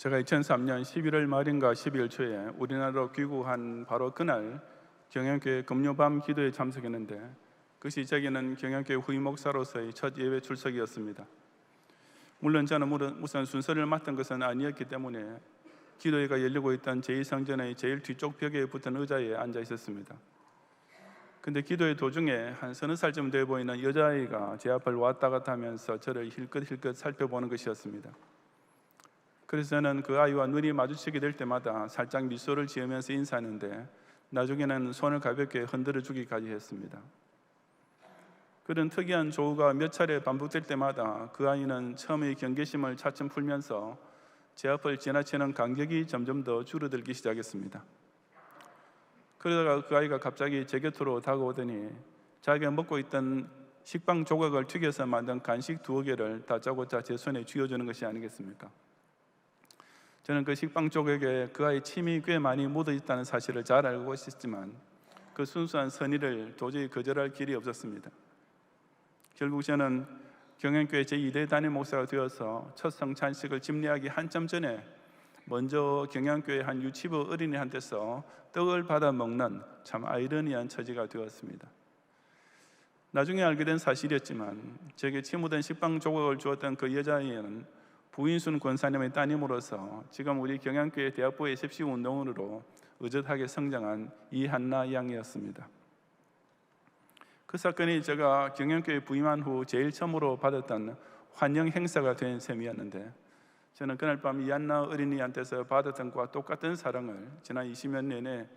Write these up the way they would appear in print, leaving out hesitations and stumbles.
제가 2003년 11월 말인가 12월 초에 우리나라로 귀국한 바로 그날 경영교회 금요밤 기도에 참석했는데, 그것이 제게는 경영교회 후임 목사로서의 첫 예배 출석이었습니다. 물론 저는 우선 순서를 맡은 것은 아니었기 때문에 기도회가 열리고 있던 제2성전의 제일 뒤쪽 벽에 붙은 의자에 앉아 있었습니다. 근데 기도회 도중에 한 서너 살쯤 돼 보이는 여자아이가 제 앞을 왔다 갔다 하면서 저를 힐끗힐끗 살펴보는 것이었습니다. 그래서 저는 그 아이와 눈이 마주치게 될 때마다 살짝 미소를 지으면서 인사하는데, 나중에는 손을 가볍게 흔들어 주기까지 했습니다. 그런 특이한 조우가 몇 차례 반복될 때마다 그 아이는 처음의 경계심을 차츰 풀면서 제 앞을 지나치는 간격이 점점 더 줄어들기 시작했습니다. 그러다가 그 아이가 갑자기 제 곁으로 다가오더니 자기가 먹고 있던 식빵 조각을 튀겨서 만든 간식 2개를 다짜고짜 제 손에 쥐어주는 것이 아니겠습니까? 저는 그 식빵 조각에 그 아이의 침이 꽤 많이 묻어 있다는 사실을 잘 알고 있었지만 그 순수한 선의를 도저히 거절할 길이 없었습니다. 결국 저는 경영교회 제2대 담임 목사가 되어서 첫 성찬식을 집례하기 한참 전에 먼저 경영교회 한 유치부 어린이한테서 떡을 받아 먹는 참 아이러니한 처지가 되었습니다. 나중에 알게 된 사실이었지만 제게 침 묻은 식빵 조각을 주었던 그 여자아이는 부인순 권사님의 따님으로서 지금 우리 경양교회 대학부의 sep시운동으로 의젓하게 성장한 이한나 양이었습니다. 그 사건이 제가 경양교회 부임한 후 제일 처음으로 받았던 환영 행사가 된 셈이었는데, 저는 그날 밤 이한나 어린이한테서 받았던 것과 똑같은 사랑을 지난 20년 내내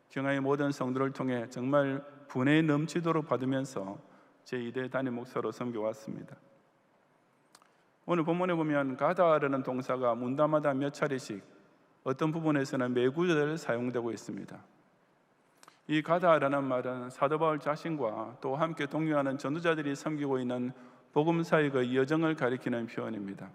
경양의 모든 성도를 통해 정말 분에 넘치도록 받으면서 제2대 담임 목사로 섬겨왔습니다. 오늘 본문에 보면 가다라는 동사가 문단마다 몇 차례씩 어떤 부분에서는 매구절 사용되고 있습니다. 이 가다라는 말은 사도 바울 자신과 또 함께 동료하는 전도자들이 섬기고 있는 복음사역의 여정을 가리키는 표현입니다.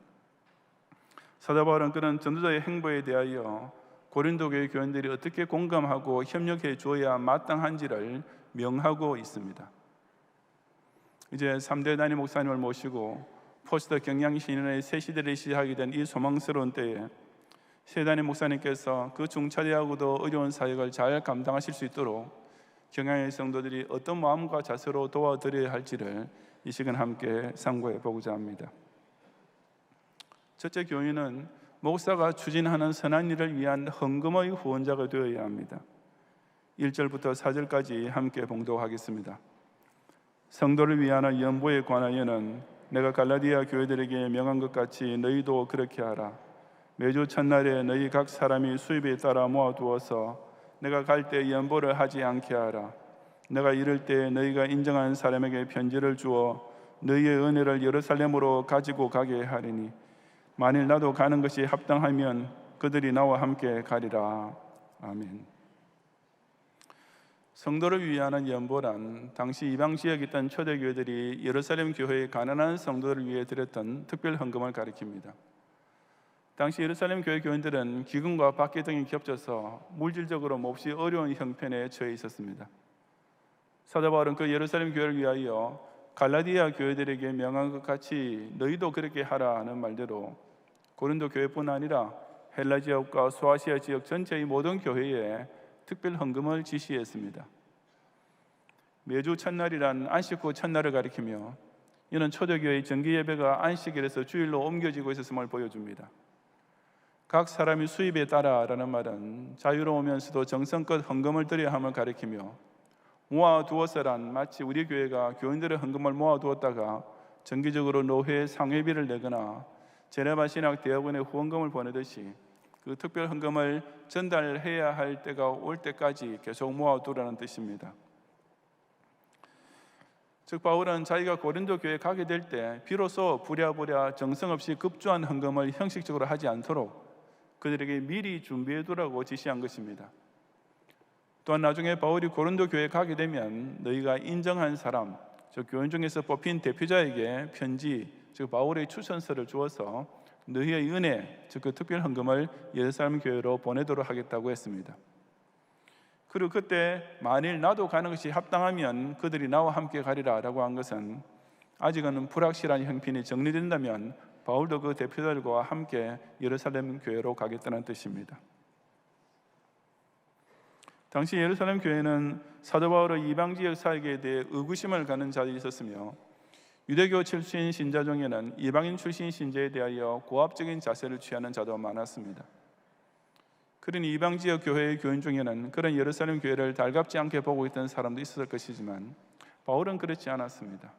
사도 바울은 그런 전도자의 행보에 대하여 고린도 교회 교인들이 어떻게 공감하고 협력해 주어야 마땅한지를 명하고 있습니다. 이제 3대 담임 목사님을 모시고 포스트 경양신인의 새 시대를 시작하게 된 이 소망스러운 때에 새 담임 목사님께서 그 중차대하고도 어려운 사역을 잘 감당하실 수 있도록 경양의 성도들이 어떤 마음과 자세로 도와드려야 할지를 이 시간 함께 상고해 보고자 합니다. 첫째, 교인은 목사가 추진하는 선한 일을 위한 헌금의 후원자가 되어야 합니다. 1절부터 4절까지 함께 봉독하겠습니다. 성도를 위하는 연보에 관하여는 내가 갈라디아 교회들에게 명한 것 같이 너희도 그렇게 하라. 매주 첫날에 너희 각 사람이 수입에 따라 모아두어서 내가 갈 때 연보를 하지 않게 하라. 내가 이를 때 너희가 인정한 사람에게 편지를 주어 너희의 은혜를 예루살렘으로 가지고 가게 하리니 만일 나도 가는 것이 합당하면 그들이 나와 함께 가리라. 아멘. 성도를 위하는 연보란 당시 이방 지역에 있던 초대교회들이 예루살렘 교회의 가난한 성도를 위해 드렸던 특별 헌금을 가리킵니다. 당시 예루살렘 교회 교인들은 기근과 박해 등이 겹쳐서 물질적으로 몹시 어려운 형편에 처해 있었습니다. 사도 바울은 그 예루살렘 교회를 위하여 갈라디아 교회들에게 명한 것 같이 너희도 그렇게 하라는 말대로 고린도 교회뿐 아니라 헬라 지역과 소아시아 지역 전체의 모든 교회에 특별 헌금을 지시했습니다. 매주 첫날이란 안식 후 첫날을 가리키며 이는 초대교회의 정기 예배가 안식일에서 주일로 옮겨지고 있었음을 보여줍니다. 각 사람이 수입에 따라라는 말은 자유로우면서도 정성껏 헌금을 드려야 함을 가리키며, 모아두어서란 마치 우리 교회가 교인들의 헌금을 모아두었다가 정기적으로 노회 상회비를 내거나 제네바 신학 대학원에 후원금을 보내듯이 그 특별 헌금을 전달해야 할 때가 올 때까지 계속 모아두라는 뜻입니다. 즉 바울은 자기가 고린도 교회에 가게 될 때 비로소 부랴부랴 정성없이 급조한 헌금을 형식적으로 하지 않도록 그들에게 미리 준비해두라고 지시한 것입니다. 또한 나중에 바울이 고린도 교회에 가게 되면 너희가 인정한 사람, 즉 교인 중에서 뽑힌 대표자에게 편지, 즉 바울의 추천서를 주어서 너희의 은혜, 즉 그 특별 헌금을 예루살렘 교회로 보내도록 하겠다고 했습니다. 그리고 그때 만일 나도 가는 것이 합당하면 그들이 나와 함께 가리라 라고 한 것은 아직은 불확실한 형편이 정리된다면 바울도 그 대표들과 함께 예루살렘 교회로 가겠다는 뜻입니다. 당시 예루살렘 교회는 사도 바울의 이방 지역 사역에 대해 의구심을 갖는 자들이 있었으며, 유대교 출신 신자 중에는 이방인 출신 신자에 대하여 고압적인 자세를 취하는 자도 많았습니다. 그러니 이방 지역 교회의 교인 중에는 그런 예루살렘 교회를 달갑지 않게 보고 있던 사람도 있었을 것이지만, 바울은 그렇지 않았습니다.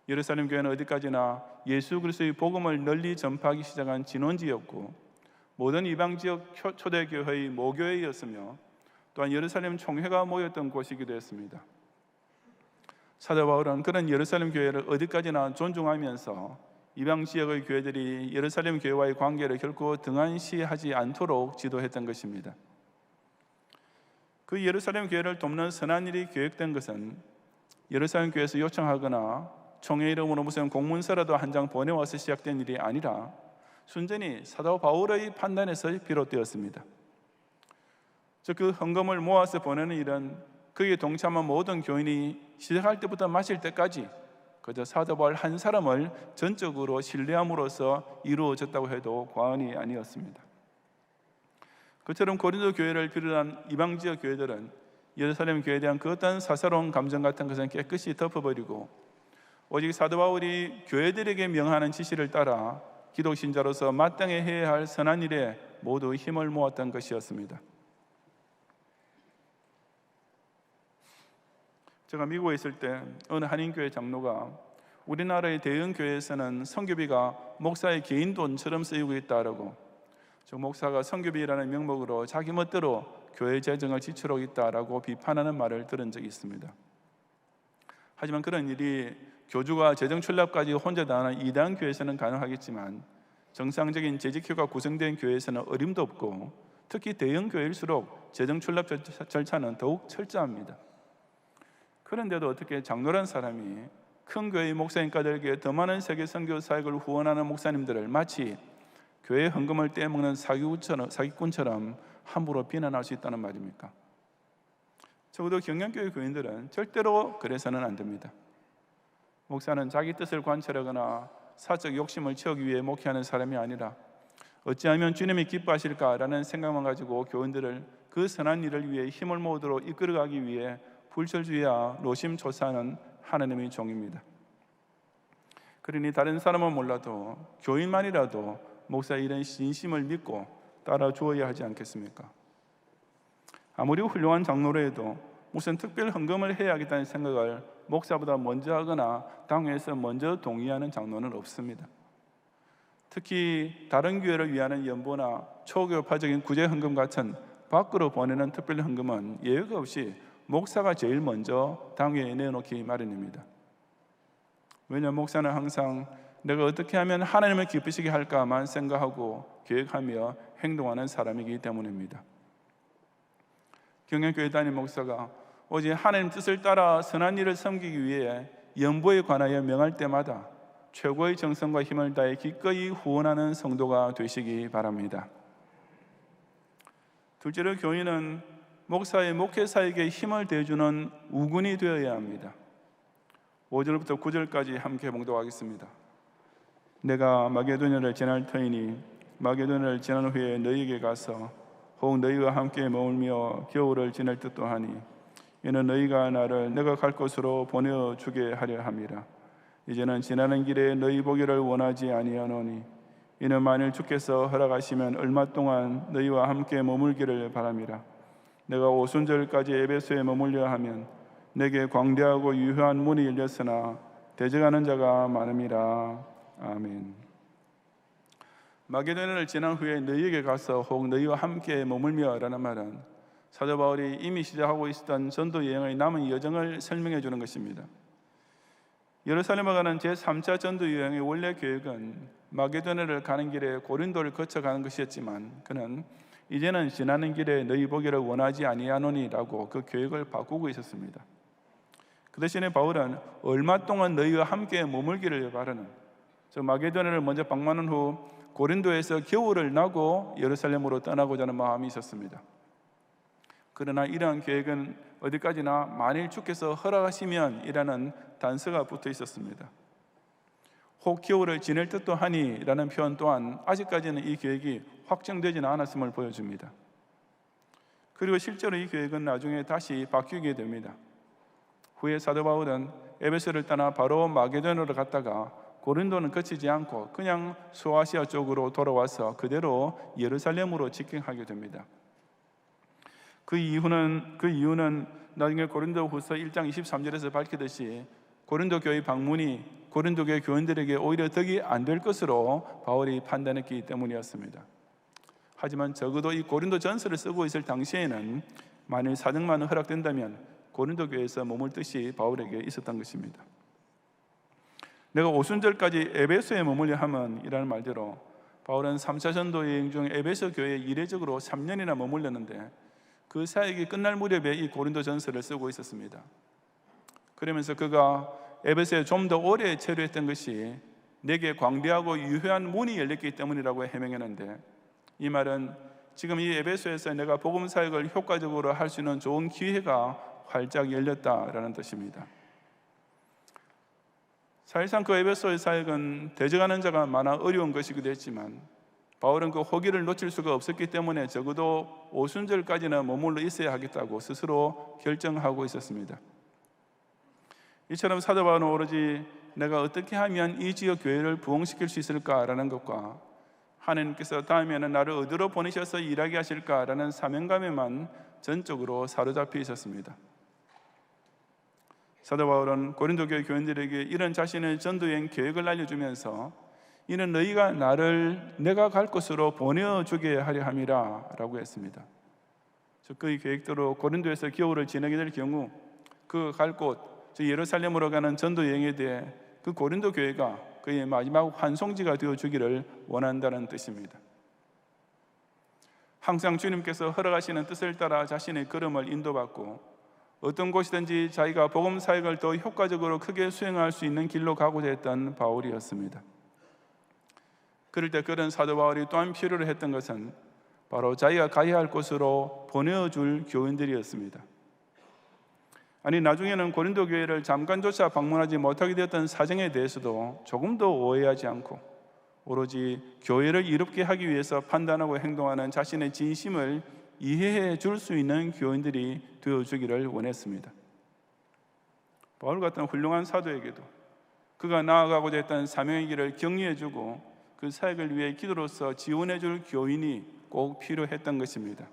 예루살렘 교회는 어디까지나 예수 그리스도의 복음을 널리 전파하기 시작한 진원지였고, 모든 이방 지역 초대 교회의 모교회였으며, 또한 예루살렘 총회가 모였던 곳이기도 했습니다. 사도 바울은 그런 예루살렘 교회를 어디까지나 존중하면서 이방 지역의 교회들이 예루살렘 교회와의 관계를 결코 등한시하지 않도록 지도했던 것입니다. 그 예루살렘 교회를 돕는 선한 일이 계획된 것은 예루살렘 교회에서 요청하거나 총회 이름으로 무슨 공문서라도 한 장 보내와서 시작된 일이 아니라 순전히 사도 바울의 판단에서 비롯되었습니다. 즉, 그 헌금을 모아서 보내는 일은 그에 동참한 모든 교인이 시작할 때부터 마칠 때까지 그저 사도 바울 한 사람을 전적으로 신뢰함으로써 이루어졌다고 해도 과언이 아니었습니다. 그처럼 고린도 교회를 비롯한 이방 지역 교회들은 예루살렘 교회에 대한 그 어떤 사사로운 감정 같은 것은 깨끗이 덮어버리고, 오직 사도 바울이 교회들에게 명하는 지시를 따라 기독 신자로서 마땅히 해야 할 선한 일에 모두 힘을 모았던 것이었습니다. 제가 미국에 있을 때 어느 한인교회 장로가 우리나라의 대형 교회에서는 선교비가 목사의 개인 돈처럼 쓰이고 있다라고, 저 목사가 선교비라는 명목으로 자기 멋대로 교회 재정을 지출하고 있다라고 비판하는 말을 들은 적이 있습니다. 하지만 그런 일이 교주가 재정 출납까지 혼자 다 하는 이단 교회에서는 가능하겠지만, 정상적인 재직회가 구성된 교회에서는 어림도 없고, 특히 대형 교회일수록 재정 출납 절차는 더욱 철저합니다. 그런데도 어떻게 장로란 사람이 큰 교회의 목사님까지에게 더 많은 세계 선교 사역을 후원하는 목사님들을 마치 교회 헌금을 떼먹는 사기꾼처럼 함부로 비난할 수 있다는 말입니까? 적어도 경량교회 교인들은 절대로 그래서는 안 됩니다. 목사는 자기 뜻을 관철하거나 사적 욕심을 채우기 위해 목회하는 사람이 아니라 어찌하면 주님이 기뻐하실까라는 생각만 가지고 교인들을 그 선한 일을 위해 힘을 모으도록 이끌어가기 위해 불철주야 노심초사하는 하나님의 종입니다. 그러니 다른 사람은 몰라도 교인만이라도 목사의 이런 진심을 믿고 따라 주어야 하지 않겠습니까? 아무리 훌륭한 장로라 해도 무슨 특별 헌금을 해야 하겠다는 생각을 목사보다 먼저 하거나 당회에서 먼저 동의하는 장로는 없습니다. 특히 다른 교회를 위하는 연보나 초교파적인 구제 헌금 같은 밖으로 보내는 특별 헌금은 예외가 없이 목사가 제일 먼저 당회에 내놓기 마련입니다. 왜냐하면 목사는 항상 내가 어떻게 하면 하나님을 기쁘시게 할까만 생각하고 계획하며 행동하는 사람이기 때문입니다. 경영교회 담임 목사가 오직 하나님 뜻을 따라 선한 일을 섬기기 위해 연보에 관하여 명할 때마다 최고의 정성과 힘을 다해 기꺼이 후원하는 성도가 되시기 바랍니다. 둘째로, 교인은 목사의 목회사에게 힘을 대주는 우군이 되어야 합니다. 5절부터 9절까지 함께 봉독하겠습니다. 내가 마게도냐를 지날 터이니 마게도냐를 지난 후에 너희에게 가서 혹 너희와 함께 머물며 겨울을 지낼 듯도 하니, 이는 너희가 나를 내가 갈 곳으로 보내주게 하려 함이라. 이제는 지나는 길에 너희 보기를 원하지 아니하노니, 이는 만일 주께서 허락하시면 얼마 동안 너희와 함께 머물기를 바람이라. 내가 오순절까지 에베소에 머물려 하면 내게 광대하고 유효한 문이 열렸으나 대적하는 자가 많음이라. 아멘. 마게도냐를 지난 후에 너희에게 가서 혹 너희와 함께 머물며 라는 말은 사도 바울이 이미 시작하고 있었던 전도 여행의 남은 여정을 설명해 주는 것입니다. 예루살렘에 가는 제3차 전도 여행의 원래 계획은 마게도냐를 가는 길에 고린도를 거쳐가는 것이었지만, 그는 이제는 지나는 길에 너희 보기를 원하지 아니하노니라고 그 계획을 바꾸고 있었습니다. 그 대신에 바울은 얼마 동안 너희와 함께 머물기를 바라는, 저 마게도냐를 먼저 방문한 후 고린도에서 겨울을 나고 예루살렘으로 떠나고자 하는 마음이 있었습니다. 그러나 이러한 계획은 어디까지나 만일 주께서 허락하시면 이라는 단서가 붙어 있었습니다. 혹 겨울을 지낼 듯도 하니 라는 표현 또한 아직까지는 이 계획이 확정되지는 않았음을 보여줍니다. 그리고 실제로 이 계획은 나중에 다시 바뀌게 됩니다. 후에 사도 바울은 에베소를 떠나 바로 마게도냐로 갔다가 고린도는 거치지 않고 그냥 소아시아 쪽으로 돌아와서 그대로 예루살렘으로 직행하게 됩니다. 그 이유는 나중에 고린도후서 1장 23절에서 밝히듯이 고린도 교회 방문이 고린도 교회 교인들에게 오히려 덕이 안 될 것으로 바울이 판단했기 때문이었습니다. 하지만 적어도 이 고린도 전서를 쓰고 있을 당시에는 만일 사정만 허락된다면 고린도 교회에서 머물 뜻이 바울에게 있었던 것입니다. 내가 오순절까지 에베소에 머물려 하면 이라는 말대로 바울은 3차 전도 여행 중 에베소 교회에 이례적으로 3년이나 머물렀는데 그 사역이 끝날 무렵에 이 고린도 전서를 쓰고 있었습니다. 그러면서 그가 에베소에 좀 더 오래 체류했던 것이 내게 광대하고 유효한 문이 열렸기 때문이라고 해명했는데, 이 말은 지금 이 에베소에서 내가 복음 사역을 효과적으로 할 수 있는 좋은 기회가 활짝 열렸다라는 뜻입니다. 사실상 그 에베소의 사역은 대적하는 자가 많아 어려운 것이기도 했지만 바울은 그 호기를 놓칠 수가 없었기 때문에 적어도 오순절까지는 머물러 있어야 하겠다고 스스로 결정하고 있었습니다. 이처럼 사도 바울은 오로지 내가 어떻게 하면 이 지역 교회를 부흥시킬 수 있을까라는 것과 하나님께서 다음에는 나를 어디로 보내셔서 일하게 하실까라는 사명감에만 전적으로 사로잡혀 있었습니다. 사도 바울은 고린도 교회 교인들에게 이런 자신의 전도여행 계획을 알려주면서 이는 너희가 나를 내가 갈 곳으로 보내주게 하려 함이라 라고 했습니다. 즉 그의 계획대로 고린도에서 겨울을 지내게 될 경우 그 갈 곳, 즉 예루살렘으로 가는 전도여행에 대해 그 고린도 교회가 그의 마지막 환송지가 되어주기를 원한다는 뜻입니다. 항상 주님께서 허락하시는 뜻을 따라 자신의 걸음을 인도받고 어떤 곳이든지 자기가 복음 사역을 더 효과적으로 크게 수행할 수 있는 길로 가고자 했던 바울이었습니다. 그럴 때 그런 사도 바울이 또한 필요로 했던 것은 바로 자기가 가야 할 곳으로 보내어줄 교인들이었습니다. 아니 나중에는 고린도 교회를 잠깐조차 방문하지 못하게 되었던 사정에 대해서도 조금도 오해하지 않고 오로지 교회를 이롭게 하기 위해서 판단하고 행동하는 자신의 진심을 이해해 줄 수 있는 교인들이 되어주기를 원했습니다. 바울 같은 훌륭한 사도에게도 그가 나아가고자 했던 사명의 길을 격려해주고 그 사역을 위해 기도로서 지원해줄 교인이 꼭 필요했던 것입니다.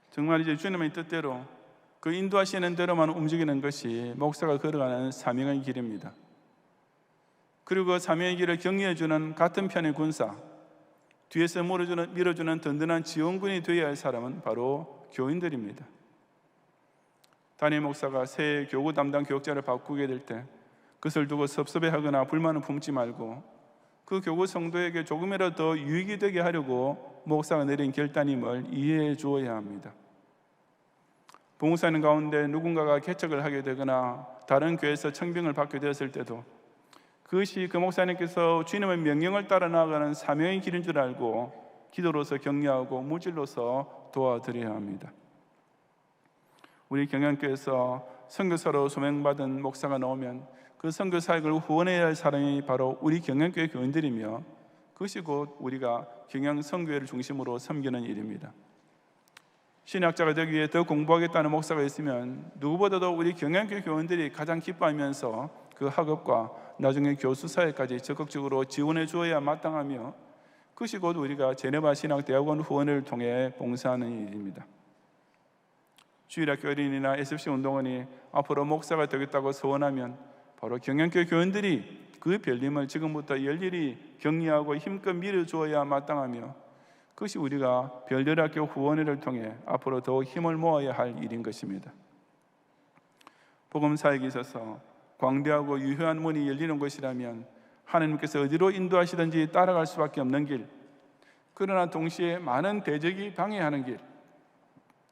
정말 이제 주님의 뜻대로 그 인도하시는 대로만 움직이는 것이 목사가 걸어가는 사명의 길입니다. 그리고 그 사명의 길을 격려해주는 같은 편의 군사, 뒤에서 밀어주는 든든한 지원군이 되어야 할 사람은 바로 교인들입니다. 담임 목사가 새 교구 담당 교역자를 바꾸게 될 때 그것을 두고 섭섭해하거나 불만을 품지 말고 그 교구 성도에게 조금이라도 더 유익이 되게 하려고 목사가 내린 결단임을 이해해 주어야 합니다. 봉사하는 가운데 누군가가 개척을 하게 되거나 다른 교회에서 청빙을 받게 되었을 때도 그것이 그 목사님께서 주님의 명령을 따라 나아가는 사명의 길인 줄 알고 기도로서 격려하고 물질로서 도와드려야 합니다. 우리 경양교회에서 선교사로 소명받은 목사가 나오면 그 선교 사역을 후원해야 할 사람이 바로 우리 경양교회 교인들이며 그것이 곧 우리가 경양 선교회를 중심으로 섬기는 일입니다. 신학자가 되기 위해 더 공부하겠다는 목사가 있으면 누구보다도 우리 경양교회 교인들이 가장 기뻐하면서 그 학업과 나중에 교수 사역까지 적극적으로 지원해 주어야 마땅하며 그것이 곧 우리가 제네바 신학대학원 후원을 통해 봉사하는 일입니다. 주일학교 어린이나 SFC 운동원이 앞으로 목사가 되겠다고 소원하면 바로 경양교회 교인들이 그 별림을 지금부터 열렬히 격려하고 힘껏 밀어주어야 마땅하며 그것이 우리가 별들학교 후원회를 통해 앞으로 더욱 힘을 모아야 할 일인 것입니다. 복음 사역에 있어서 광대하고 유효한 문이 열리는 것이라면 하나님께서 어디로 인도하시든지 따라갈 수밖에 없는 길, 그러나 동시에 많은 대적이 방해하는 길,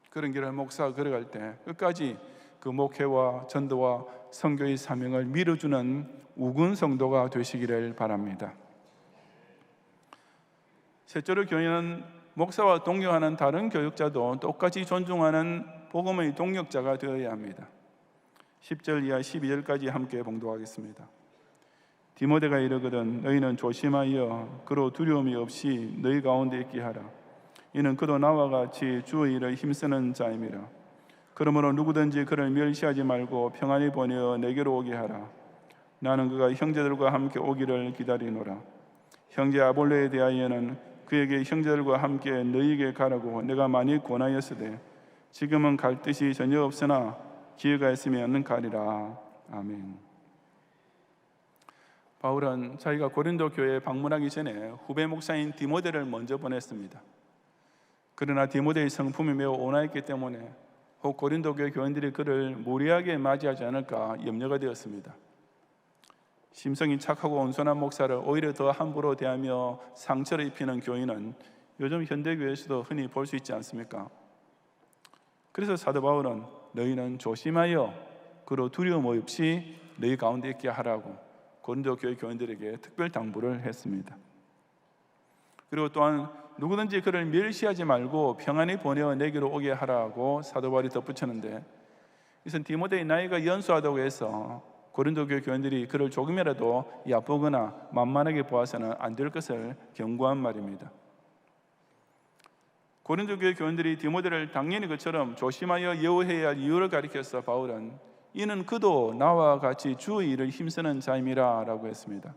그런 길을 목사가 걸어갈 때 끝까지 그 목회와 전도와 선교의 사명을 밀어주는 우군 성도가 되시기를 바랍니다. 셋째로 교인은 목사와 동료하는 다른 교육자도 똑같이 존중하는 복음의 동력자가 되어야 합니다. 10절 이하 12절까지 함께 봉독하겠습니다. 디모데가 이르거든 너희는 조심하여 그로 두려움이 없이 너희 가운데 있게 하라. 이는 그도 나와 같이 주의 일을 힘쓰는 자임이라. 그러므로 누구든지 그를 멸시하지 말고 평안히 보내어 내게로 오게 하라. 나는 그가 형제들과 함께 오기를 기다리노라. 형제 아볼로에 대하여는 그에게 형제들과 함께 너희에게 가라고 내가 많이 권하였으되 지금은 갈 뜻이 전혀 없으나 기회가 있으면 가리라. 아멘. 바울은 자기가 고린도 교회에 방문하기 전에 후배 목사인 디모데를 먼저 보냈습니다. 그러나 디모데의 성품이 매우 온화했기 때문에 혹 고린도 교회 교인들이 그를 무례하게 맞이하지 않을까 염려가 되었습니다. 심성이 착하고 온순한 목사를 오히려 더 함부로 대하며 상처를 입히는 교인은 요즘 현대교회에서도 흔히 볼 수 있지 않습니까? 그래서 사도 바울은 너희는 조심하여 그로 두려움 없이 너희 가운데 있게 하라고 고린도 교회 교인들에게 특별 당부를 했습니다. 그리고 또한 누구든지 그를 멸시하지 말고 평안히 보내어 내게로 오게 하라고 사도 바울이 덧붙였는데, 이것은 디모데의 나이가 연소하다고 해서 고린도 교회 교인들이 그를 조금이라도 얕보거나 만만하게 보아서는 안 될 것을 경고한 말입니다. 고린도 교회 교인들이 디모데를 당연히 그처럼 조심하여 예우해야 할 이유를 가리켜서 바울은 이는 그도 나와 같이 주의 일을 힘쓰는 자임이라 라고 했습니다.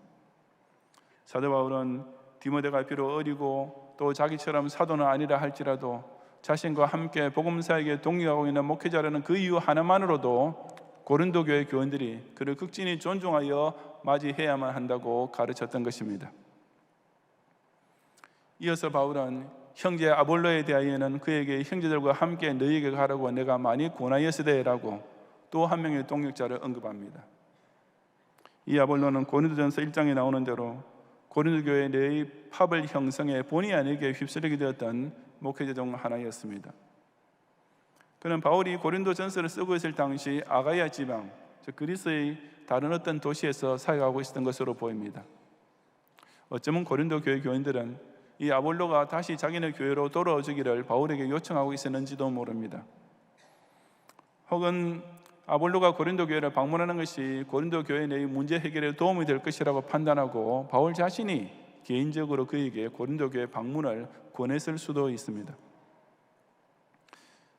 사도 바울은 디모데가 비록 어리고 또 자기처럼 사도는 아니라 할지라도 자신과 함께 복음사에게 동역하고 있는 목회자라는 그 이유 하나만으로도 고린도 교회 교인들이 그를 극진히 존중하여 맞이해야만 한다고 가르쳤던 것입니다. 이어서 바울은 형제 아볼로에 대하여는 그에게 형제들과 함께 너희에게 가라고 내가 많이 권하였으되라고 또 한 명의 동역자를 언급합니다. 이 아볼로는 고린도전서 1장에 나오는 대로 고린도 교회 내의 팝을 형성해 본의 아니게 휩쓸리게 되었던 목회자 중 하나였습니다. 그는 바울이 고린도전서를 쓰고 있을 당시 아가야 지방, 즉 그리스의 다른 어떤 도시에서 사역하고 있었던 것으로 보입니다. 어쩌면 고린도 교회 교인들은 이 아볼로가 다시 자기네 교회로 돌아와 주기를 바울에게 요청하고 있었는지도 모릅니다. 혹은 아볼로가 고린도 교회를 방문하는 것이 고린도 교회 내의 문제 해결에 도움이 될 것이라고 판단하고 바울 자신이 개인적으로 그에게 고린도 교회 방문을 권했을 수도 있습니다.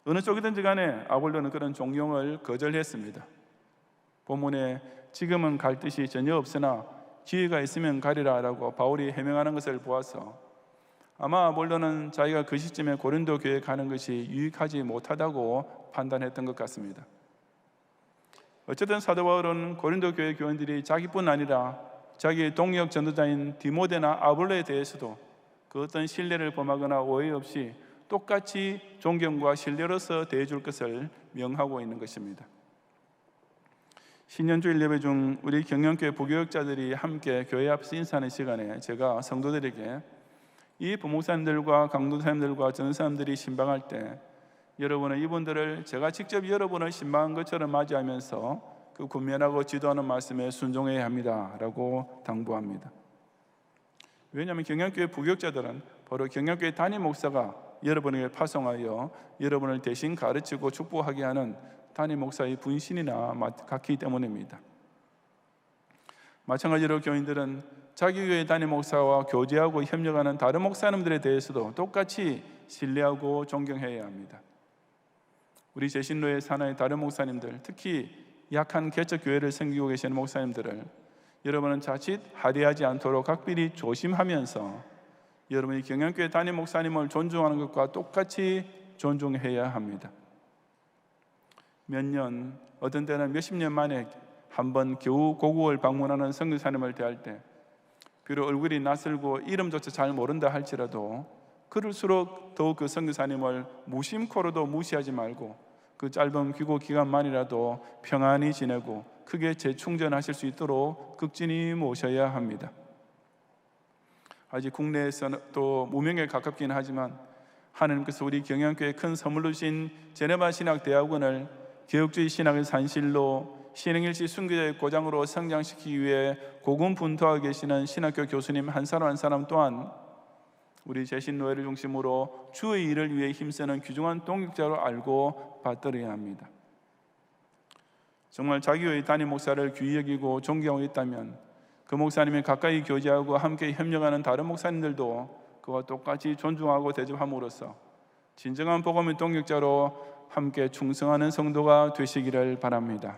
어느 쪽이든지 간에 아볼로는 그런 종용을 거절했습니다. 본문에 지금은 갈 뜻이 전혀 없으나 기회가 있으면 가리라 라고 바울이 해명하는 것을 보아서 아마 아볼로는 자기가 그 시점에 고린도 교회에 가는 것이 유익하지 못하다고 판단했던 것 같습니다. 어쨌든 사도 바울은 고린도 교회 교인들이 자기뿐 아니라 자기의 동역 전도자인 디모데나 아볼로에 대해서도 그 어떤 신뢰를 범하거나 오해 없이 똑같이 존경과 신뢰로서 대해줄 것을 명하고 있는 것입니다. 신년주일 예배 중 우리 경영교회 부교역자들이 함께 교회 앞에서 인사하는 시간에 제가 성도들에게 이 부목사님들과 강도사님들과 전도사님들이 신방할 때 여러분은 이분들을 제가 직접 여러분을 신방한 것처럼 맞이하면서 그 군면하고 지도하는 말씀에 순종해야 합니다 라고 당부합니다. 왜냐하면 경영교회 부교역자들은 바로 경영교회 담임 목사가 여러분에게 파송하여 여러분을 대신 가르치고 축복하게 하는 담임 목사의 분신이나 같기 때문입니다. 마찬가지로 교인들은 자기 교회 담임 목사와 교제하고 협력하는 다른 목사님들에 대해서도 똑같이 신뢰하고 존경해야 합니다. 우리 제신로의 산하의 다른 목사님들, 특히 약한 개척 교회를 섬기고 계시는 목사님들을 여러분은 자칫 하대하지 않도록 각별히 조심하면서 여러분이 경영교회 담임 목사님을 존중하는 것과 똑같이 존중해야 합니다. 몇 년, 어떤 때는 몇십 년 만에 한 번 겨우 고국을 방문하는 선교사님을 대할 때 비록 얼굴이 낯설고 이름조차 잘 모른다 할지라도 그럴수록 더욱 그 선교사님을 무심코로도 무시하지 말고 그 짧은 귀국 기간만이라도 평안히 지내고 크게 재충전하실 수 있도록 극진히 모셔야 합니다. 아직 국내에서는 또 무명에 가깝긴 하지만 하나님께서 우리 경영교회에 큰 선물로 주신 제네바 신학대학원을 개혁주의 신학의 산실로 신행일치 순교자의 고장으로 성장시키기 위해 고군분투하고 계시는 신학교 교수님 한 사람 한 사람 또한 우리 제신노예를 중심으로 주의 일을 위해 힘쓰는 귀중한 동역자로 알고 받들어야 합니다. 정말 자기 교회 담임 목사를 귀히 여기고 존경하고 있다면 그 목사님이 가까이 교제하고 함께 협력하는 다른 목사님들도 그와 똑같이 존중하고 대접함으로써 진정한 복음의 동역자로 함께 충성하는 성도가 되시기를 바랍니다.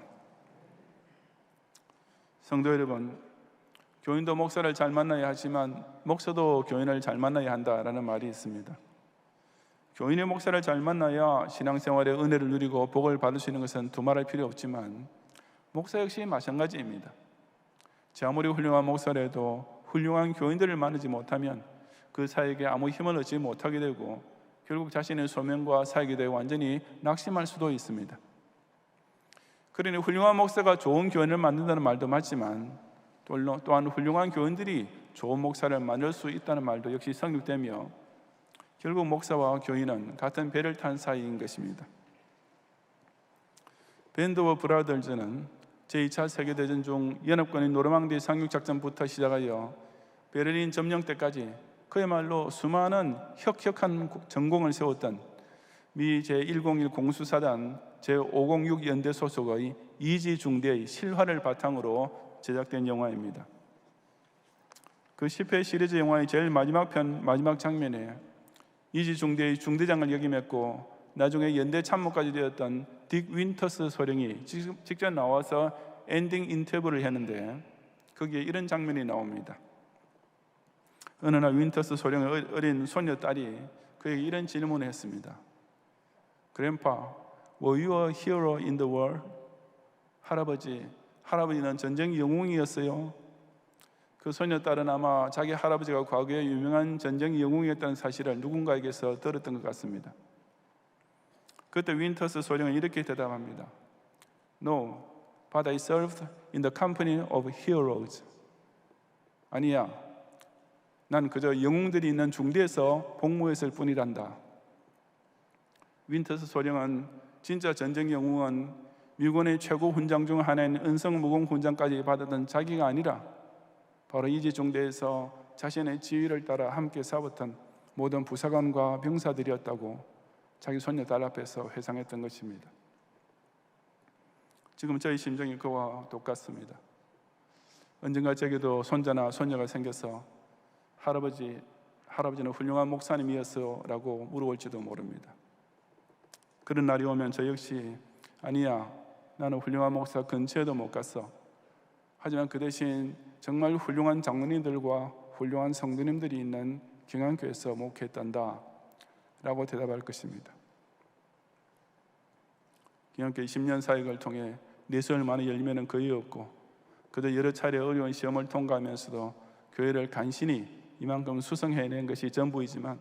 성도 여러분, 교인도 목사를 잘 만나야 하지만 목사도 교인을 잘 만나야 한다라는 말이 있습니다. 교인의 목사를 잘 만나야 신앙생활의 은혜를 누리고 복을 받을 수 있는 것은 두말할 필요 없지만 목사 역시 마찬가지입니다. 제 아무리 훌륭한 목사라도 훌륭한 교인들을 만나지 못하면 그 사역에 아무 힘을 얻지 못하게 되고 결국 자신의 소명과 사역에 대해 완전히 낙심할 수도 있습니다. 그러니 훌륭한 목사가 좋은 교인을 만든다는 말도 맞지만 또한 훌륭한 교인들이 좋은 목사를 만들 수 있다는 말도 역시 성립되며 결국 목사와 교인은 같은 배를 탄 사이인 것입니다. 밴드 오브 브라더즈는 제2차 세계대전 중 연합군의 노르망디 상륙작전부터 시작하여 베를린 점령 때까지 그야말로 수많은 혁혁한 전공을 세웠던 미 제101 공수사단 제506 연대 소속의 이지 중대의 실화를 바탕으로 제작된 영화입니다. 그 10회 시리즈 영화의 제일 마지막 장면에 이지 중대의 중대장을 역임했고 나중에 연대 참모까지 되었던 딕 윈터스 소령이 직접 나와서 엔딩 인터뷰를 했는데 거기에 이런 장면이 나옵니다. 어느 날 윈터스 소령의 어린 손녀딸이 그에게 이런 질문을 했습니다. Grandpa, were you a hero in the war? 할아버지는 전쟁 영웅이었어요? 그 소녀딸은 아마 자기 할아버지가 과거에 유명한 전쟁 영웅이었다는 사실을 누군가에게서 들었던 것 같습니다. 그때 윈터스 소령은 이렇게 대답합니다. No, but I served in the company of heroes. 아니야, 난 그저 영웅들이 있는 중대에서 복무했을 뿐이란다. 윈터스 소령은 진짜 전쟁 영웅은 미군의 최고 훈장 중 하나인 은성무공 훈장까지 받았던 자기가 아니라 바로 이지 중대에서 자신의 지휘를 따라 함께 싸웠던 모든 부사관과 병사들이었다고 자기 손녀딸 앞에서 회상했던 것입니다. 지금 저희 심정이 그와 똑같습니다. 언젠가 제게도 손자나 손녀가 생겨서 할아버지는 훌륭한 목사님이었어 라고 물어볼지도 모릅니다. 그런 날이 오면 저 역시 아니야, 나는 훌륭한 목사 근처에도 못 갔어. 하지만 그 대신 정말 훌륭한 장로님들과 훌륭한 성도님들이 있는 경양교회에서 목회했단다 라고 대답할 것입니다. 경양교회 10년 사역을 통해 내수를 많이 열매는 거의 없고 그도 여러 차례 어려운 시험을 통과하면서도 교회를 간신히 이만큼 수성해낸 것이 전부이지만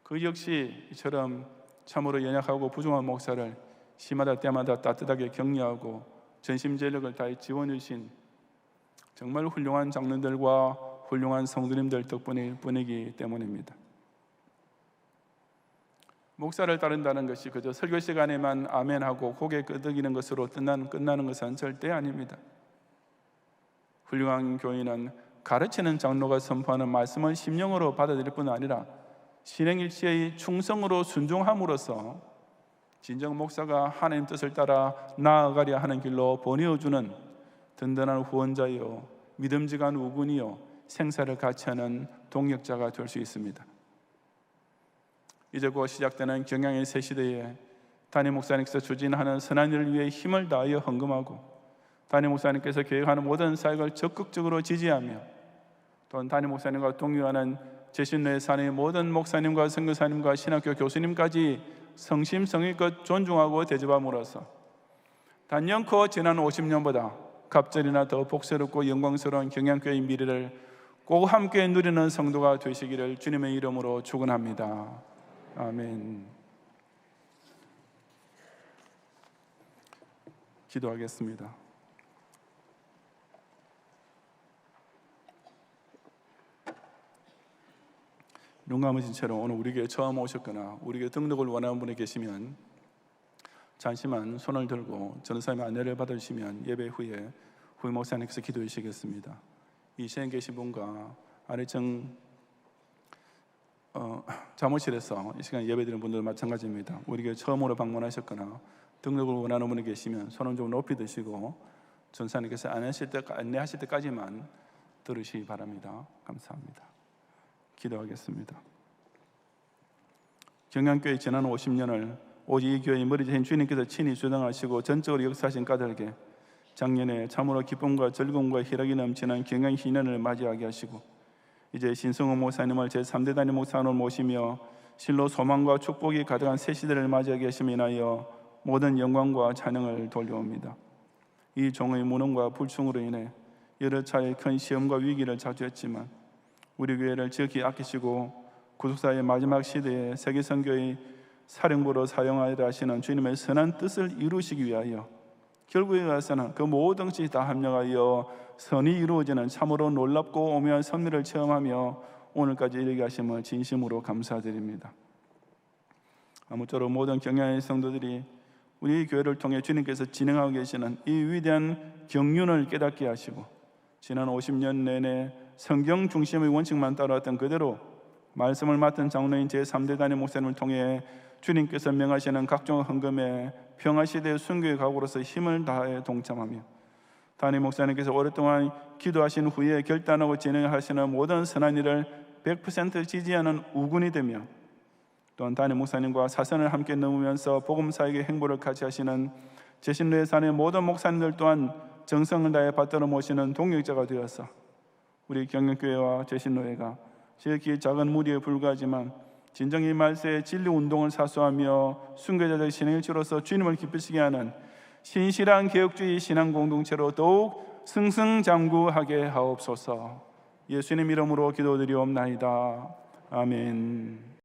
그 역시 이처럼 참으로 연약하고 부족한 목사를 시마다 때마다 따뜻하게 격려하고 전심전력을 다해 지원해 주신 정말 훌륭한 장로들과 훌륭한 성도님들 덕분일 뿐이기 때문입니다. 목사를 따른다는 것이 그저 설교 시간에만 아멘하고 고개 끄덕이는 것으로 끝나는 것은 절대 아닙니다. 훌륭한 교인은 가르치는 장로가 선포하는 말씀을 심령으로 받아들일 뿐 아니라 신행일치의 충성으로 순종함으로써 진정 목사가 하나님 뜻을 따라 나아가려 하는 길로 보내어주는 든든한 후원자요, 믿음직한 우군이요, 생사를 같이 하는 동역자가 될 수 있습니다. 이제 곧 시작되는 경양의 새 시대에 담임 목사님께서 추진하는 선한 일을 위해 힘을 다하여 헌금하고 담임 목사님께서 계획하는 모든 사역을 적극적으로 지지하며 또한 담임 목사님과 동료하는 제신로의 산의 모든 목사님과 선교사님과 신학교 교수님까지 성심성의껏 존중하고 대접함으로써 단연코 지난 50년보다 갑절이나 더 복스럽고 영광스러운 경양교회의 미래를 꼭 함께 누리는 성도가 되시기를 주님의 이름으로 축원합니다. 아멘. 기도하겠습니다. 눈 감으신 채로 오늘 우리에게 처음 오셨거나 우리에게 등록을 원하는 분이 계시면 잠시만 손을 들고 전도사님의 안내를 받아주시면 예배 후에 후임 목사님께서 기도해 주시겠습니다. 이 시간에 계신 분과 아래 사무실에서 이 시간 예배드리는 분들 마찬가지입니다. 우리에게 처음으로 방문하셨거나 등록을 원하는 분이 계시면 손을 좀 높이 드시고 전사님께서 안내하실 때까지만 들으시기 바랍니다. 감사합니다. 기도하겠습니다. 경양교회 지난 50년을 오직 이 교회의 머리 대신 주님께서 친히 주장하시고 전적으로 역사하신 까닭에 작년에 참으로 기쁨과 즐거움과 희락이 넘치는 경양 희년을 맞이하게 하시고 이제 신성호 목사님을 제3대 단임 목사로 모시며 실로 소망과 축복이 가득한 새 시대를 맞이하게 하심에 인하여 모든 영광과 찬양을 돌려옵니다. 이 종의 무능과 불충으로 인해 여러 차례 큰 시험과 위기를 자초했지만 우리 교회를 지극히 아끼시고 구속사의 마지막 시대에 세계선교의 사령부로 사용하려 하시는 주님의 선한 뜻을 이루시기 위하여 결국에 가서는 그 모든 것이 다 합력하여 선이 이루어지는 참으로 놀랍고 오묘한 섭리를 체험하며 오늘까지 이르게 하심을 진심으로 감사드립니다. 아무쪼록 모든 경양의 성도들이 우리 교회를 통해 주님께서 진행하고 계시는 이 위대한 경륜을 깨닫게 하시고 지난 50년 내내 성경 중심의 원칙만 따라왔던 그대로 말씀을 맡은 장로인 제3대 단임 목사님을 통해 주님께서 명하시는 각종 헌금에 평화시대의 순교의 각오로서 힘을 다해 동참하며 단임 목사님께서 오랫동안 기도하신 후에 결단하고 진행하시는 모든 선한 일을 100% 지지하는 우군이 되며 또한 단임 목사님과 사선을 함께 넘으면서 복음사역의 행보를 같이 하시는 제신로에 사는 모든 목사님들 또한 정성을 다해 받들어 모시는 동역자가 되어서 우리 경영교회와 제신로회가 지극히 작은 무리에 불과하지만 진정이 말세의 진리 운동을 사수하며 순교자들 신행일치로서 주님을 기쁘시게 하는 신실한 개혁주의 신앙 공동체로 더욱 승승장구하게 하옵소서. 예수님 이름으로 기도드리옵나이다. 아멘.